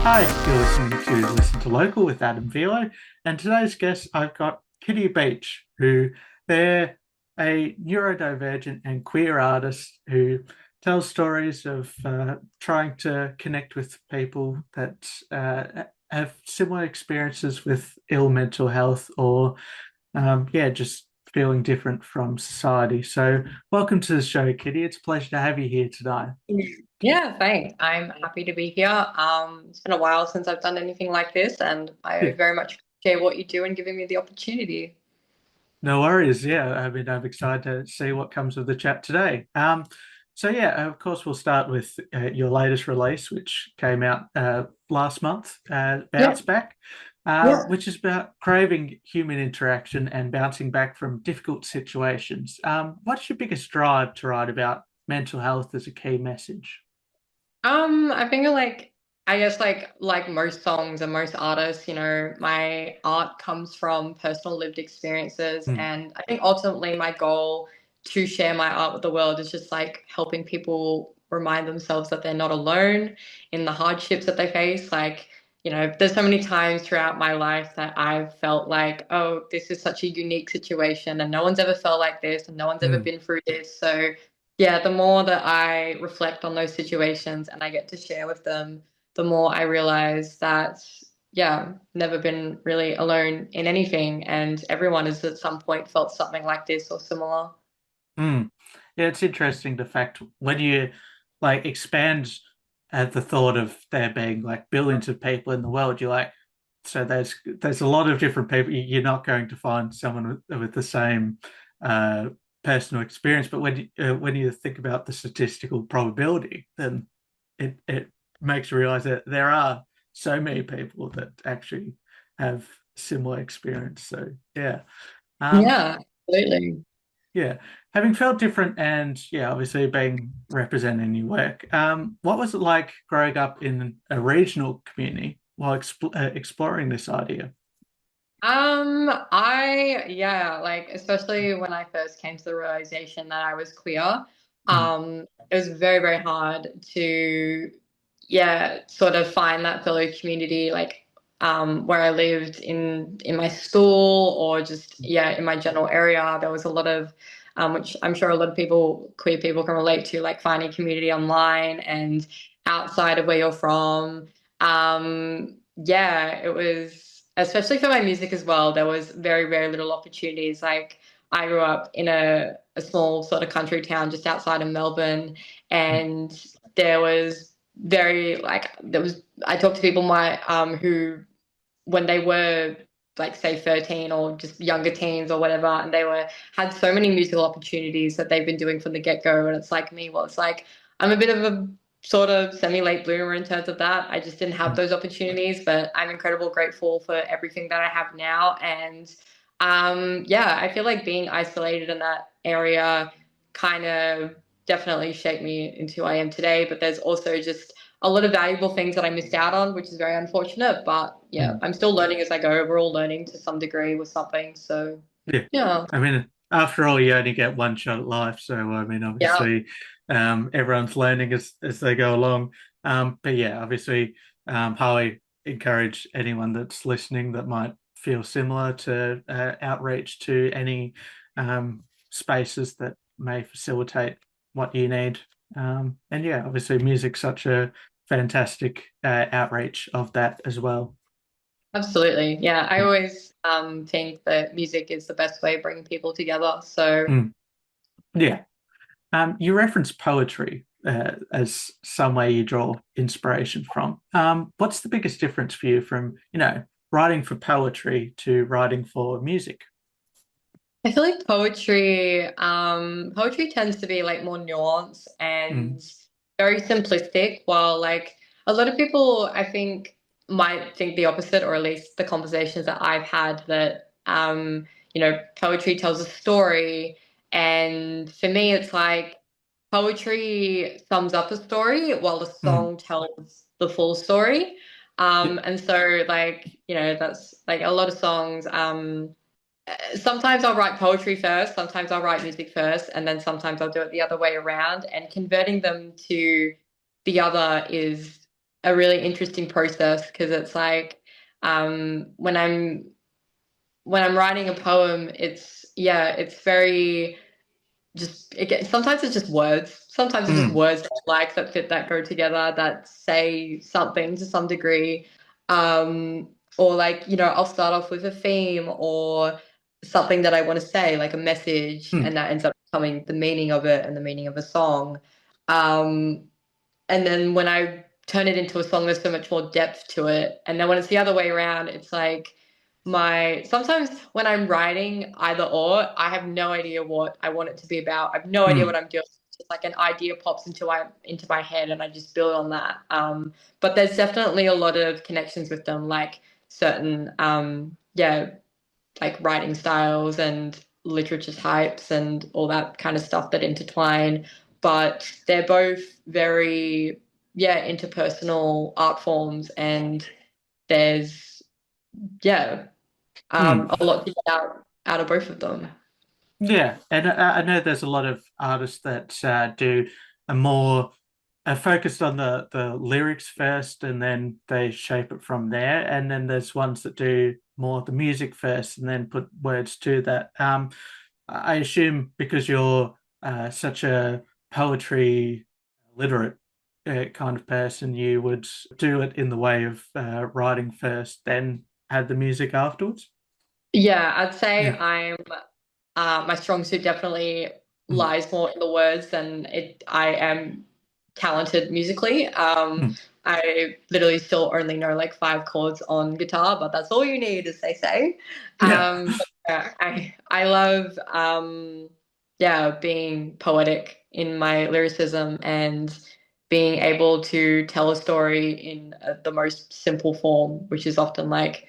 Hi, you're listening to Listen to Local with Adam Velo, and today's guest I've got Kitty Beach, who they're a neurodivergent and queer artist who tells stories of trying to connect with people that have similar experiences with ill mental health or just feeling different from society. So, welcome to the show, Kitty. It's a pleasure to have you here today. Yeah, thanks. I'm happy to be here. It's been a while since I've done anything like this, and I Yeah. very much appreciate what you do and giving me the opportunity. No worries. Yeah, I mean, I'm excited to see what comes of the chat today. Of course, we'll start with your latest release, which came out last month, Yeah, Bounce Back, yeah. which is about craving human interaction and bouncing back from difficult situations. What's your biggest drive to write about mental health as a key message? I think I guess like most songs and most artists, my art comes from personal lived experiences, Mm, and I think ultimately my goal to share my art with the world is just like helping people remind themselves that they're not alone in the hardships that they face. There's so many times throughout my life that I've felt like, oh, this is such a unique situation, and no one's ever felt like this, and no one's ever mm, been through this. So yeah, the more that I reflect on those situations and I get to share with them, the more I realize that, yeah, never been really alone in anything. And everyone has at some point felt something like this or similar. mm. Yeah, it's interesting the fact when you like expand at the thought of there being like billions of people in the world, you're like, so there's a lot of different people. You're not going to find someone with the same uh, personal experience. But when you think about the statistical probability, then it makes you realize that there are so many people that actually have similar experience. So yeah. Um, Yeah, absolutely. yeah, having felt different and yeah, obviously being represented in your work, what was it like growing up in a regional community while exploring this idea? Yeah, like especially when I first came to the realization that I was queer, Mm, it was very, very hard to, yeah, sort of find that fellow community, where I lived in my school or just, yeah, in my general area. There was a lot of, which I'm sure a lot of people, queer people can relate to, like finding community online and outside of where you're from. Yeah, it was, especially for my music as well, there was very, very little opportunities. Like I grew up in a small sort of country town just outside of Melbourne, mm, and there was I talked to people who when they were like say 13 or just younger teens or whatever, and they were had so many musical opportunities that they've been doing from the get-go. And it's like me, well, it's like I'm a bit of a sort of semi-late bloomer in terms of that. I just didn't have mm, those opportunities, but I'm incredibly grateful for everything that I have now. And yeah, I feel like being isolated in that area kind of definitely shaped me into who I am today. But there's also just a lot of valuable things that I missed out on, which is very unfortunate. But yeah, mm. I'm still learning as I go. We're all learning to some degree with something. So Yeah, yeah, I mean, after all, you only get one shot at life, so I mean, yeah, obviously, everyone's learning as they go along. But yeah, obviously, highly encourage anyone that's listening that might feel similar to outreach to any spaces that may facilitate what you need. And yeah, obviously, music's such a fantastic outreach of that as well. absolutely. Yeah, I always think that music is the best way of bringing people together. So Mm, yeah. You reference poetry as some way you draw inspiration from. What's the biggest difference for you from, writing for poetry to writing for music? I feel like poetry tends to be like more nuanced Mm, and very simplistic, while like a lot of people I think might think the opposite, or at least the conversations that I've had that poetry tells a story. And for me it's like poetry sums up a story while the mm, song tells the full story. yeah, And so that's like a lot of songs. Sometimes I'll write poetry first, sometimes I'll write music first, and then sometimes I'll do it the other way around. And converting them to the other is a really interesting process because it's like when I'm writing a poem, it's very just again, sometimes it's just words. Sometimes it's just Mm, words that I like that fit that go together that say something to some degree. Um, or like, I'll start off with a theme or something that I want to say, like a message, mm, and that ends up becoming the meaning of it and the meaning of a song. Um, and then when I turn it into a song, there's so much more depth to it. And then when it's the other way around, it's like my sometimes when I'm writing either or, I have no idea what I want it to be about. I have no idea mm, what I'm doing. It's just like an idea pops into my head and I just build on that. But there's definitely a lot of connections with them, like certain like writing styles and literature types and all that kind of stuff that intertwine. But they're both very, interpersonal art forms, and there's, yeah, mm. a lot to get out of both of them. Yeah, and I know there's a lot of artists that do a more focused on the lyrics first, and then they shape it from there. And then there's ones that do more the music first, and then put words to that. I assume because you're such a poetry literate kind of person, you would do it in the way of writing first, then add the music afterwards. Yeah, I'd say Yeah. I'm my strong suit definitely Mm, lies more in the words than I am talented musically. mm. I literally still only know like five chords on guitar, but that's all you need, as they say. Yeah. But yeah, I love being poetic in my lyricism and being able to tell a story in the most simple form, which is often like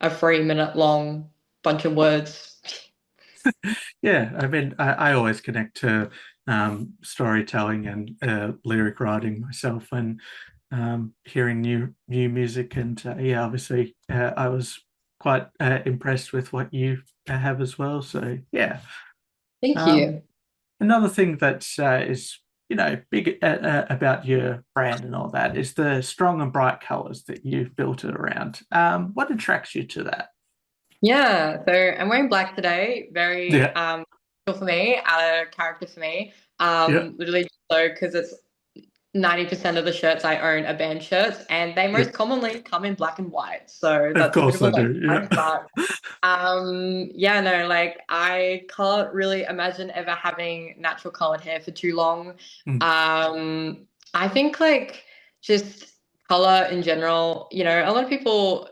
a 3 minute long bunch of words. Yeah, I mean, I always connect to storytelling and lyric writing myself when hearing new music, and yeah, obviously, I was quite impressed with what you have as well. So yeah, Thank um, you. another thing that is big about your brand and all that is the strong and bright colors that you've built it around. What attracts you to that? Yeah, so I'm wearing black today. Very Yeah, cool for me, out of character for me. yeah, Literally so because it's 90% of the shirts I own are band shirts, and they yeah. most commonly come in black and white. So Of that's a bit course of a I like do. Yeah. but yeah, no, like I can't really imagine ever having natural colored hair for too long. Mm, I think like just color in general, a lot of people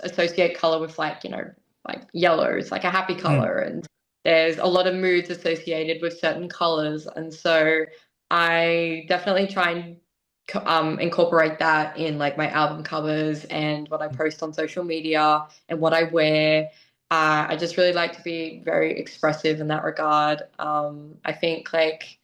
associate color with like, like yellow. It's like a happy mm. color, and there's a lot of moods associated with certain colors. And so I definitely try and incorporate that in like my album covers and what I post on social media and what I wear. I just really like to be very expressive in that regard. I think like,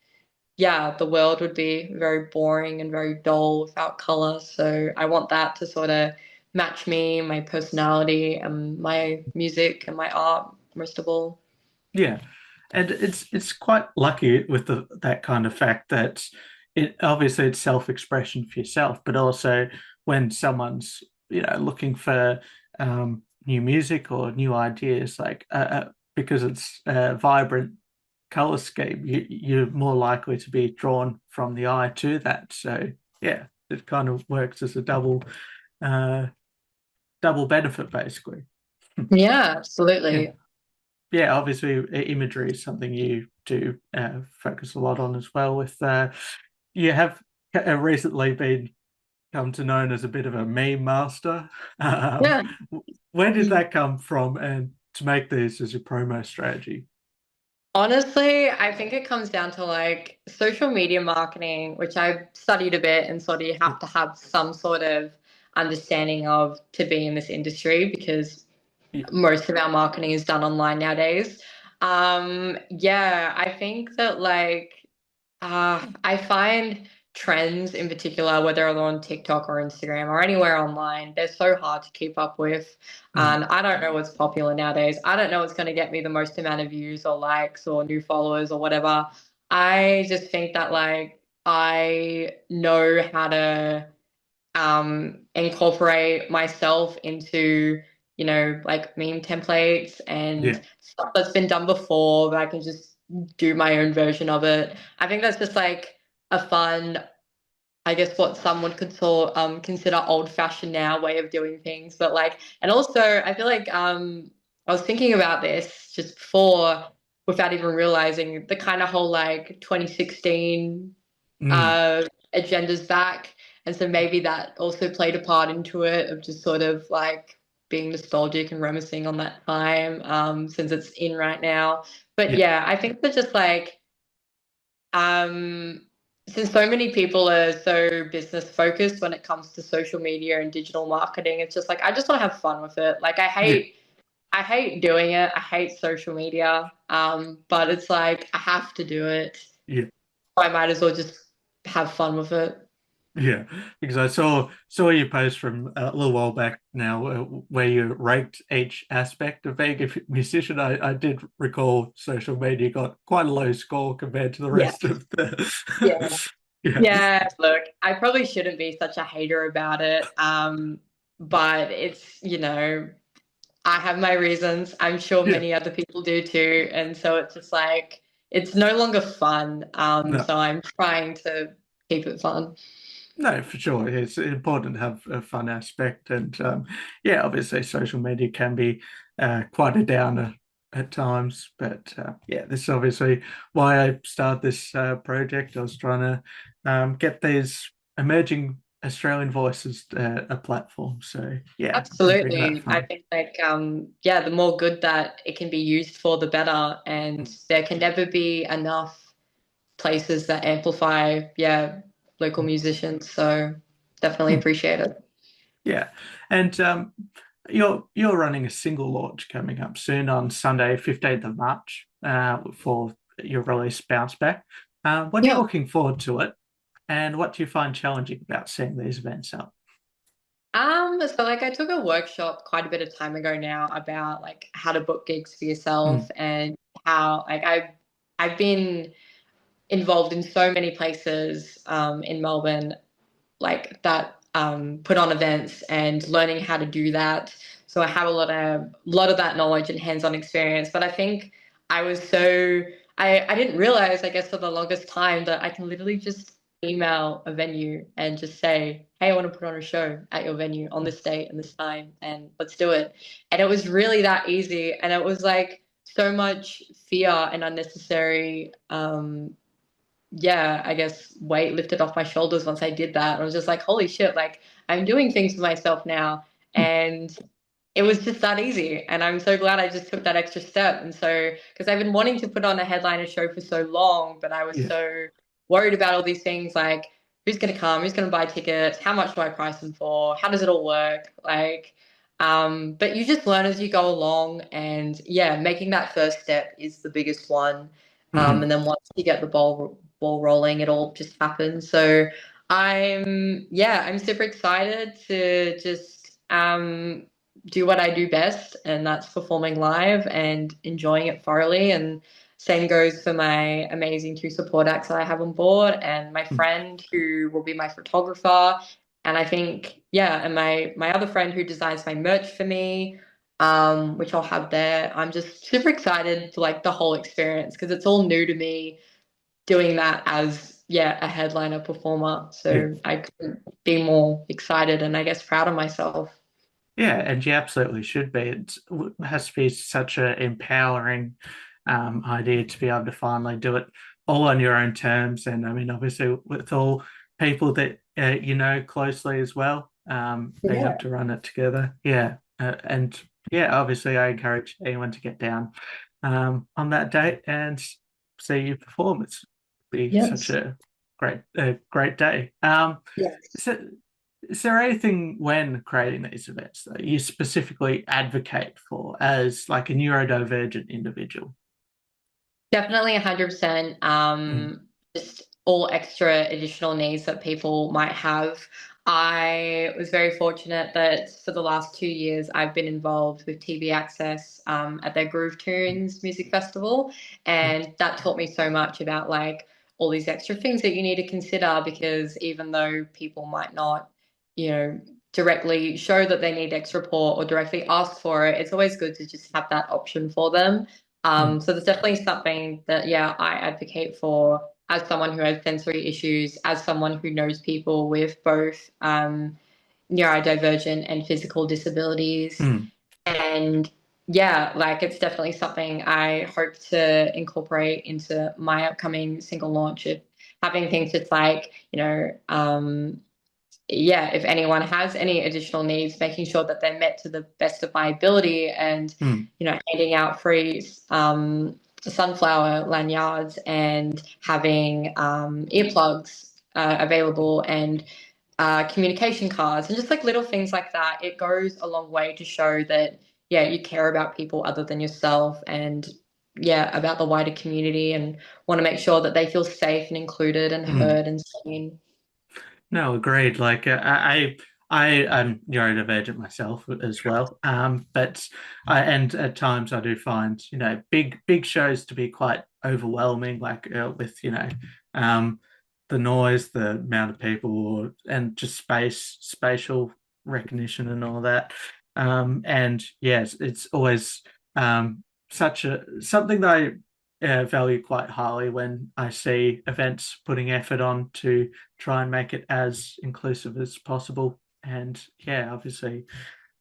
yeah, the world would be very boring and very dull without color. So I want that to sort of match me, my personality, and my music and my art, most of all. Yeah, and it's quite lucky with that kind of fact that it obviously it's self-expression for yourself, but also when someone's looking for new music or new ideas, like because it's a vibrant color scheme, you're more likely to be drawn from the eye to that. So yeah, it kind of works as a uh, double benefit basically. Yeah, Yeah. absolutely. Yeah, obviously imagery is something you do focus a lot on as well. With you have recently been come to known as a bit of a meme master. Um, Yeah. where did that come from, and to make these as your promo strategy? Honestly, I think it comes down to like social media marketing, which I've studied a bit and sort of you Yeah, have to have some sort of understanding of to be in this industry because yeah, most of our marketing is done online nowadays. Yeah, I think that like I find trends in particular, whether they're on TikTok or Instagram or anywhere online, they're so hard to keep up with. mm, And I don't know what's popular nowadays. I don't know what's going to get me the most amount of views or likes or new followers or whatever. I just think that like I know how to incorporate myself into, like meme templates and Yeah. stuff that's been done before, but I can just do my own version of it. I think that's just like a fun, I guess what someone could consider old-fashioned now way of doing things. But like, and also I feel like I was thinking about this just before without even realizing the kind of whole like 2016 Mm. uh agendas back. And so maybe that also played a part into it of just sort of like being nostalgic and reminiscing on that time, since it's in right now. But Yeah. yeah, I think that just like um, since so many people are so business focused when it comes to social media and digital marketing, it's just like I just want to have fun with it. Like Yeah. I hate doing it. I hate social media. But it's like I have to do it. Yeah. I might as well just have fun with it. Yeah, because I saw your post from a little while back now, where you ranked each aspect of being a musician. I did recall social media got quite a low score compared to the Yeah. rest of Yeah. the. Yeah, Yeah, look, I probably shouldn't be such a hater about it. But it's, I have my reasons. I'm sure yeah, many other people do too. And so it's just like, it's no longer fun. no, So I'm trying to keep it fun. no, for sure. It's important to have a fun aspect, and yeah, obviously, social media can be quite a downer at times. But yeah, this is obviously why I started this project. I was trying to get these emerging Australian voices a platform. So yeah, and bring that Absolutely. I fun. think like yeah, the more good that it can be used for, the better. And there can never be enough places that amplify, yeah, local musicians. So definitely appreciate it. Yeah, and you're running a single launch coming up soon on Sunday, 15th of March, for your release Bounce Back. When are you Yeah. looking forward to it, and what do you find challenging about setting these events up? So like I took a workshop quite a bit of time ago now about like how to book gigs for Mm, yourself and how like I've been involved in so many places in Melbourne like that put on events and learning how to do that. So I have a lot of that knowledge and hands-on experience. But I think I was so I didn't realize, I guess, for the longest time that I can literally just email a venue and just say, hey, I want to put on a show at your venue on this date and this time and let's do it. And it was really that easy. And it was like so much fear and unnecessary yeah, I guess weight lifted off my shoulders once I did that. I was just like, holy shit, like I'm doing things for myself now. mm, And it was just that easy. And I'm so glad I just took that extra step. And so, because I've been wanting to put on a headliner show for so long, but I was yeah, so worried about all these things like who's going to come, who's going to buy tickets, how much do I price them for, how does it all work? Like, but you just learn as you go along. And yeah, making that first step is the biggest one. mhm, And then once you get the ball rolling, it all just happens. So I'm super excited to just do what I do best, and that's performing live and enjoying it thoroughly. And same goes for my amazing two support acts that I have on board, and my mm, friend who will be my photographer. And I think, yeah, and my other friend who designs my merch for me, which I'll have there. I'm just super excited for like the whole experience because it's all new to me doing that as yeah a headliner performer. yeah. So I couldn't be more excited and I guess proud of myself. Yeah, and you absolutely should be. It has to be such an empowering idea to be able to finally do it all on your own terms. And I mean, obviously, with all people that you know closely as well, being able Yeah. to run it together. Yeah. And yeah, obviously, I encourage anyone to get down on that date and see you perform. It's be such Yes. a great day. Yes. So, is there anything when creating these events that you specifically advocate for as like a neurodivergent individual? Definitely 100%. Mm, Just all extra additional needs that people might have. I was very fortunate that for the last 2 years, I've been involved with TB Access at their Groove Tunes music festival. yeah, And that taught me so much about like all these extra things that you need to consider because even though people might not, directly show that they need extra support or directly ask for it, it's always good to just have that option for them. Mm, So there's definitely something that, yeah, I advocate for as someone who has sensory issues, as someone who knows people with both neurodivergent and physical disabilities. mm, And yeah, like it's definitely something I hope to incorporate into my upcoming single launch of having things just like, yeah, if anyone has any additional needs, making sure that they're met to the best of my ability and, mm, handing out free sunflower lanyards and having earplugs available and communication cards and just like little things like that. It goes a long way to show that, yeah, you care about people other than yourself and, yeah, about the wider community and want to make sure that they feel safe and included and mm. heard and seen. No, agreed. Like I'm neurodivergent myself as well. But and at times I do find, big shows to be quite overwhelming, like with, the noise, the amount of people, and just spatial recognition and all that. And yes, it's always such a something that I value quite highly when I see events putting effort on to try and make it as inclusive as possible. And yeah, obviously,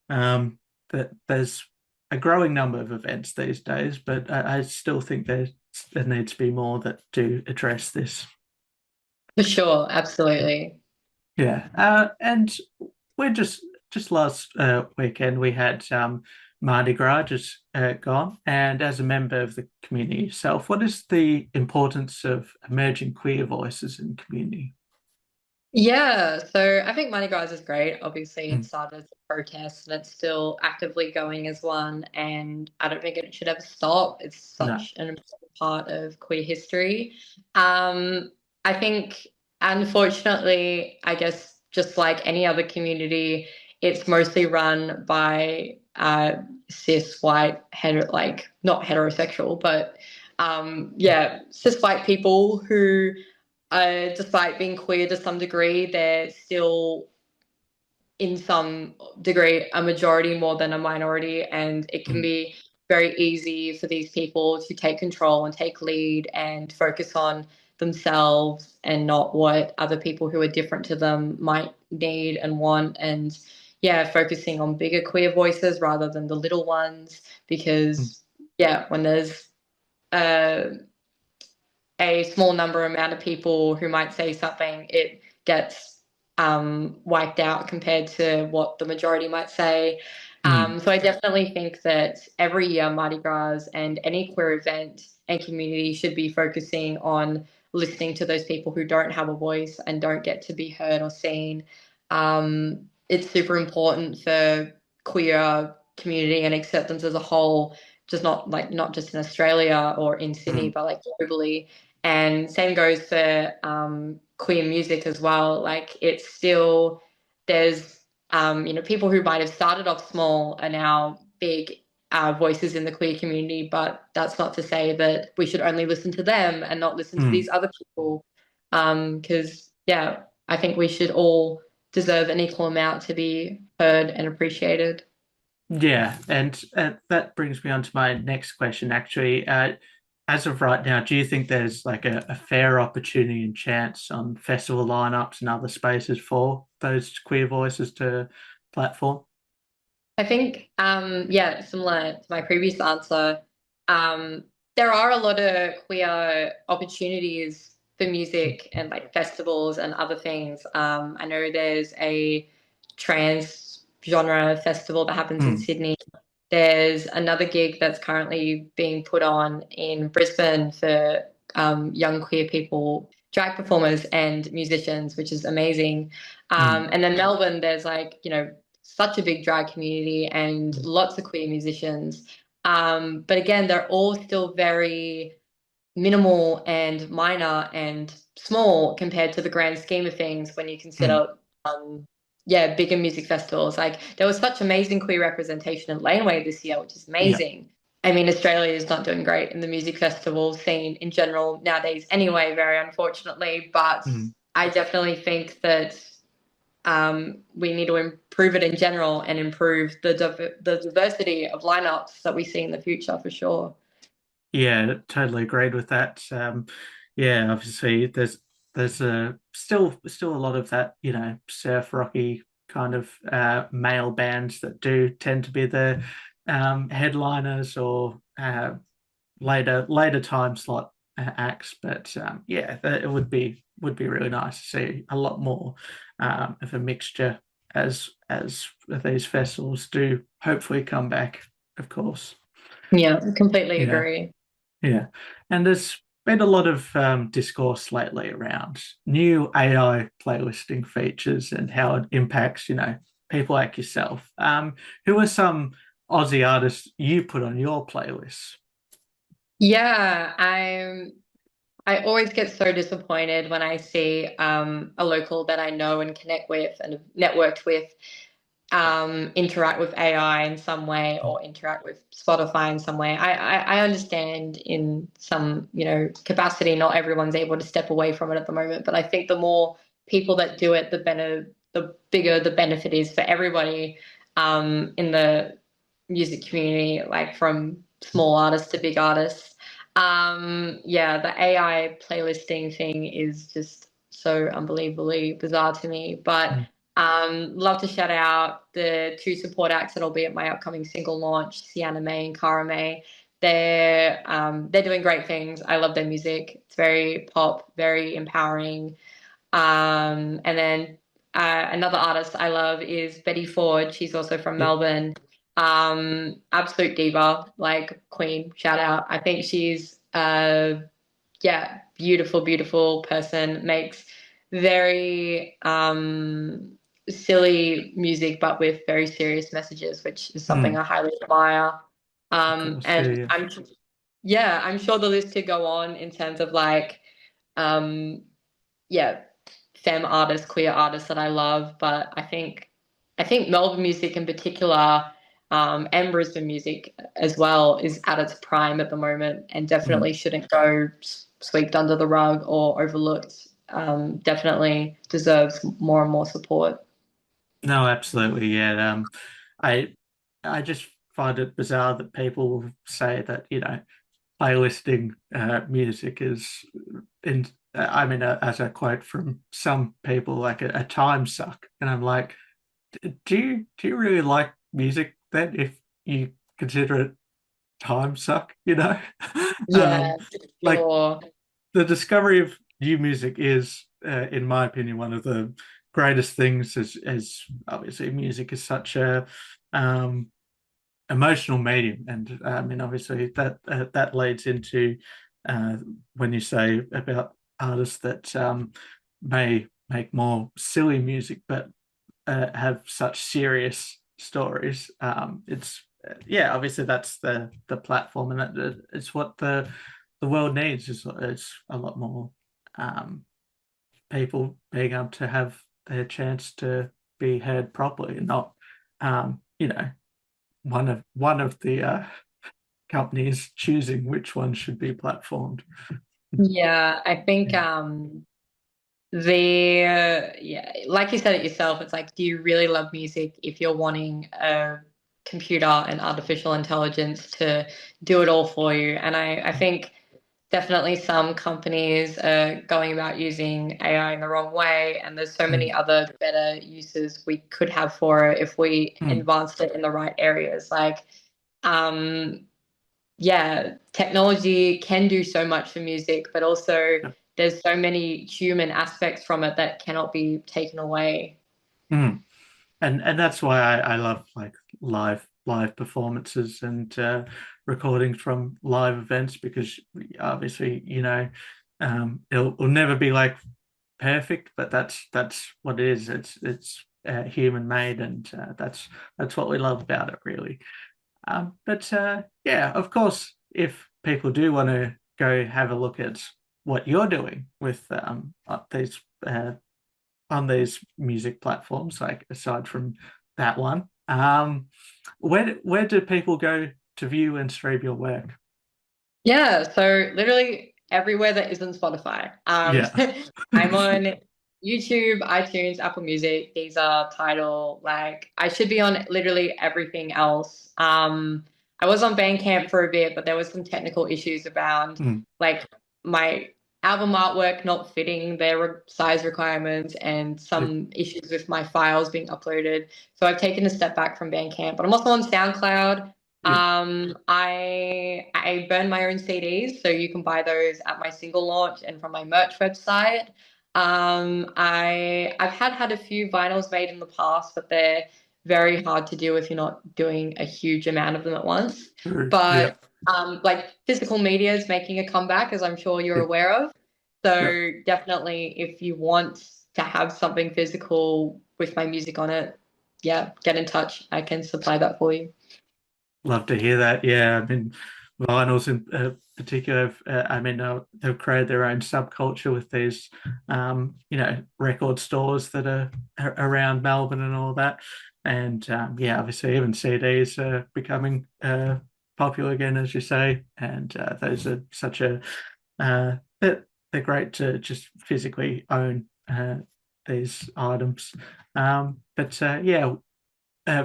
that there's a growing number of events these days, but I still think there needs to be more that do address this. For sure, absolutely. Yeah, and we're just last weekend we had Mardi Gras just gone, and as a member of the community yourself, what is the importance of emerging queer voices in the community? Yeah, so I think Mardi Gras is great. Obviously, it Mm, started as a protest and it's still actively going as one. And I don't think it should ever stop. It's no. such an important part of queer history. I think, unfortunately, I guess just like any other community, it's mostly run by cis white, like not heterosexual, but yeah, cis white people who despite being queer to some degree, they're still in some degree a majority more than a minority, and it can Mm, be very easy for these people to take control and take lead and focus on themselves and not what other people who are different to them might need and want. And yeah, focusing on bigger queer voices rather than the little ones, mm, because yeah, when there's uh, a small number amount of people who might say something, it gets wiped out compared to what the majority might say. mm, So I definitely think that every year Mardi Gras and any queer event and community should be focusing on listening to those people who don't have a voice and don't get to be heard or seen. It's super important for queer community and acceptance as a whole, just not just in Australia or in Sydney, mm, but like globally. And same goes for queer music as well. Like it's still there's people who might have started off small are now big voices in the queer community, but that's not to say that we should only listen to them and not listen to mm. these other people. Because yeah, I think we should all deserve an equal amount to be heard and appreciated. Yeah, and that brings me on to my next question, actually. As of right now, do you think there's like a fair opportunity and chance on festival lineups and other spaces for those queer voices to platform? I think, yeah, similar to my previous answer, there are a lot of queer opportunities for music and like festivals and other things. I know there's a trans genre festival that happens in Mm, Sydney. There's another gig that's currently being put on in Brisbane for young queer people, drag performers and musicians, which is amazing. mm, And then Melbourne, there's like, such a big drag community and lots of queer musicians. But again, they're all still very minimal and minor and small compared to the grand scheme of things when you mm. consider, yeah, bigger music festivals. Like there was such amazing queer representation in Laneway this year, which is Yeah. amazing. I mean, Australia is not doing great in the music festival scene in general nowadays, anyway, very unfortunately. But Mm, I definitely think that we need to improve it in general and improve the diversity of lineups that we see in the future for sure. Yeah, totally agreed with that. Yeah, obviously there's still a lot of that, surf rocky kind of male bands that do tend to be the headliners or later time slot acts. But yeah, it would be really nice to see a lot more of a mixture as these festivals do hopefully come back, of course. Yeah, completely Yeah. agree. Yeah. And there's been a lot of discourse lately around new AI playlisting features and how it impacts, people like yourself. Who are some Aussie artists you put on your playlist? Yeah, I always get so disappointed when I see a local that I know and connect with and have networked with interact with AI in some way or interact with Spotify in some way. I understand in some, capacity, not everyone's able to step away from it at the moment, but I think the more people that do it, the bigger the benefit is for everybody in the music community, like from small artists to big artists. Yeah, the AI playlisting thing is just so unbelievably bizarre to me, but Mm. love to shout out the two support acts that'll be at my upcoming single launch, Sienna May and Cara May. They're doing great things. I love their music. It's very pop, very empowering. And then another artist I love is Betty Ford. She's also from Yep. Melbourne. Absolute diva, like queen. Shout out. I think she's yeah, beautiful, beautiful person. Makes very silly music, but with very serious messages, which is something Mm. I highly admire. Of course. Yeah, And yeah. I'm sure the list could go on in terms of like, um, yeah, femme artists, queer artists that I love, but I think Melbourne music in particular, and Brisbane music as well, is at its prime at the moment and Mm. definitely shouldn't go swept under the rug or overlooked. Definitely deserves more and more support. No, absolutely. Yeah. I I just find it bizarre that people say that, playlisting music is in I mean, as a quote from some people, like a time suck. And I'm like, do you really like music then if you consider it time suck, Yeah, Um, like sure. the discovery of new music is, in my opinion, one of the greatest things as obviously music is such a um, emotional medium. And I mean, obviously that leads into uh, when you say about artists that may make more silly music, but have such serious stories. It's yeah, obviously that's the platform, and it's what the world needs. Is a lot more um, people being able to have their chance to be heard properly, and not one of the companies choosing which one should be platformed. Yeah, I think Yeah. yeah, like you said it yourself, it's like, do you really love music if you're wanting a computer and artificial intelligence to do it all for you? And I think definitely some companies are going about using AI in the wrong way, and there's so many Mm, other better uses we could have for it if we mm, advanced it in the right areas. Like, um, yeah, technology can do so much for music, but also yeah. there's so many human aspects from it that cannot be taken away. Mm. And that's why I love like live performances and recordings from live events, because obviously it'll never be like perfect, but that's what it is. It's human made, and that's what we love about it, really. But yeah, of course, if people do want to go have a look at what you're doing with these on these music platforms, like aside from that one, where do people go to view and stream your work? Yeah, so literally everywhere that isn't Spotify. Yeah. I'm on YouTube, iTunes, Apple Music, these are Tidal. Like I should be on literally everything else. I was on Bandcamp for a bit, but there was some technical issues around Mm, like my album artwork not fitting their size requirements and yep, some issues with my files being uploaded. So I've taken a step back from Bandcamp, but I'm also on SoundCloud. yep. I burn my own CDs, so you can buy those at my single launch and from my merch website. I've had a few vinyls made in the past, but they're very hard to do if you're not doing a huge amount of them at once. True. But Yep, like physical media is making a comeback, as I'm sure you're yep, aware of. yep. So definitely, if you want to have something physical with my music on it, yeah, get in touch. I can supply that for you. Love to hear that. Yeah, I mean, vinyls in particular. I mean, they've created their own subculture with these, record stores that are around Melbourne and all that. And yeah, obviously, even CDs are becoming popular again, as you say. And those are such a they're great to just physically own these items. But yeah,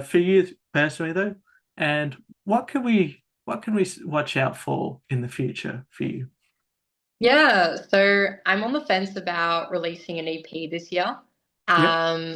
for you personally, though, and what can we watch out for in the future for you? Yeah, so I'm on the fence about releasing an EP this year. Yep. Um,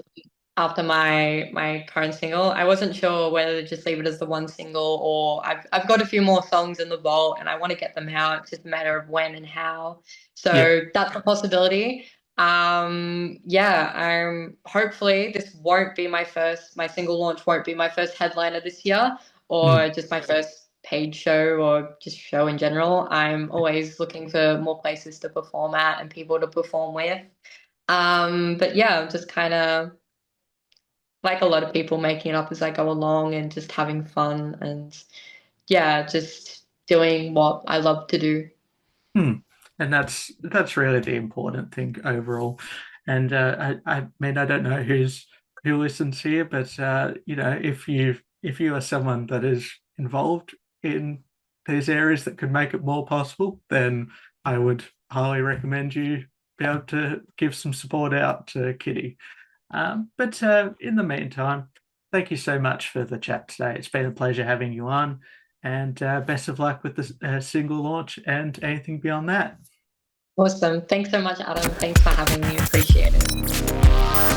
After my current single, I wasn't sure whether to just leave it as the one single or I've got a few more songs in the vault and I want to get them out. It's just a matter of when and how. Yep. So that's a possibility. Yeah, I'm hopefully this won't be my single launch won't be my first headliner this year Mm. or just my first paid show or just show in general. I'm always looking for more places to perform at and people to perform with. But yeah, I'm just kind of like a lot of people making it up as I go along and just having fun and yeah, just doing what I love to do. Hmm. And that's really the important thing overall. And I mean I don't know who listens here, but if you are someone that is involved in these areas that could make it more possible, then I would highly recommend you be able to give some support out to Kitty. But in the meantime, thank you so much for the chat today. It's been a pleasure having you on, and best of luck with the single launch and anything beyond that. Awesome. Thanks so much, Adam. Thanks for having me. Appreciate it.